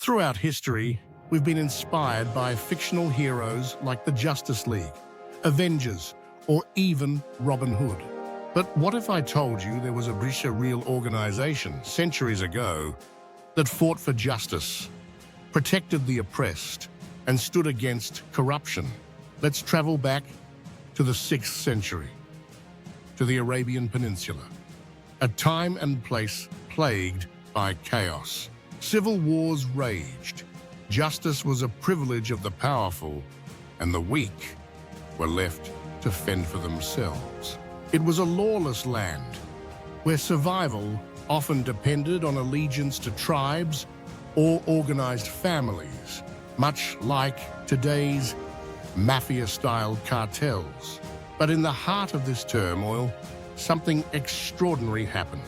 Throughout history, we've been inspired by fictional heroes like the Justice League, Avengers, or even Robin Hood. But what if I told you there was a real organization centuries ago that fought for justice, protected the oppressed, and stood against corruption? Let's travel back to the 6th century, to the Arabian Peninsula, a time and place plagued by chaos. Civil wars raged. Justice was a privilege of the powerful, and the weak were left to fend for themselves. It was a lawless land where survival often depended on allegiance to tribes or organized families, much like today's mafia-style cartels. But in the heart of this turmoil, something extraordinary happened.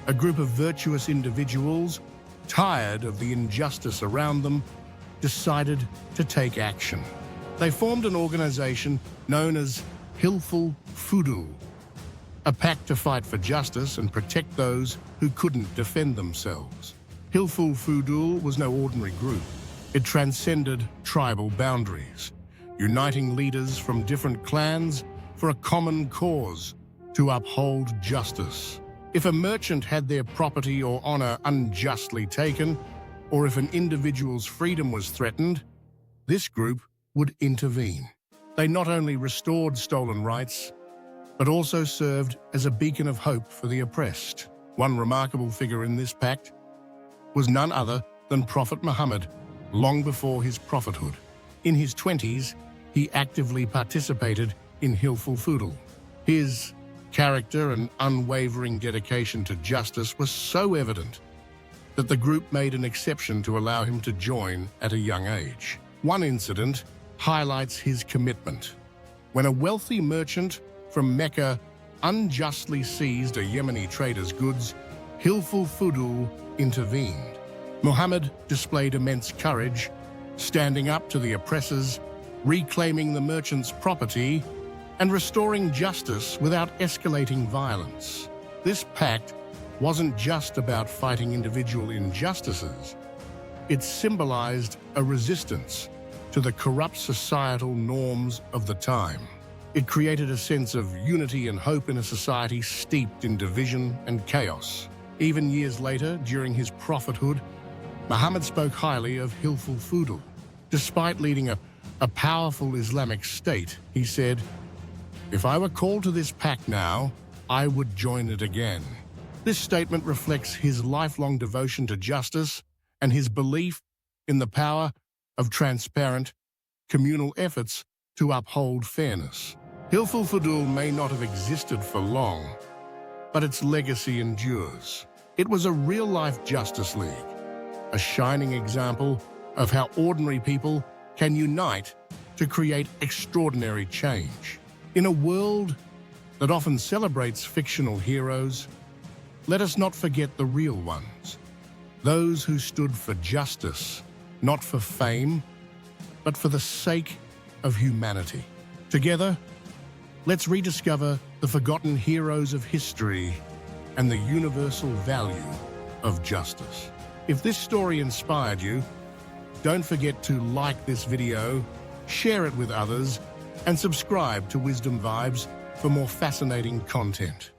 A group of virtuous individuals, tired of the injustice around them, decided to take action. They formed an organization known as Hilful-Fudul, a pact to fight for justice and protect those who couldn't defend themselves. Hilful-Fudul was no ordinary group. It transcended tribal boundaries, uniting leaders from different clans for a common cause: to uphold justice. If a merchant had their property or honor unjustly taken, or if an individual's freedom was threatened, this group would intervene. They not only restored stolen rights, but also served as a beacon of hope for the oppressed. One remarkable figure in this pact was none other than Prophet Muhammad, long before his prophethood. In his 20s, he actively participated in Hilful-Fudul. His character and unwavering dedication to justice was so evident that the group made an exception to allow him to join at a young age. One incident highlights his commitment. When a wealthy merchant from Mecca unjustly seized a Yemeni trader's goods, Hilful-Fudul intervened. Muhammad displayed immense courage, standing up to the oppressors, reclaiming the merchant's property, and restoring justice without escalating violence. This pact wasn't just about fighting individual injustices. It symbolized a resistance to the corrupt societal norms of the time. It created a sense of unity and hope in a society steeped in division and chaos. Even years later, during his prophethood, Muhammad spoke highly of Hilful-Fudul. Despite leading a powerful Islamic state, he said, "If I were called to this pact now, I would join it again." This statement reflects his lifelong devotion to justice and his belief in the power of transparent, communal efforts to uphold fairness. Hilful-Fudul may not have existed for long, but its legacy endures. It was a real-life Justice League, a shining example of how ordinary people can unite to create extraordinary change. In a world that often celebrates fictional heroes, let us not forget the real ones, those who stood for justice, not for fame, but for the sake of humanity. Together, let's rediscover the forgotten heroes of history and the universal value of justice. If this story inspired you, don't forget to like this video, share it with others, and subscribe to Wisdom Vibes for more fascinating content.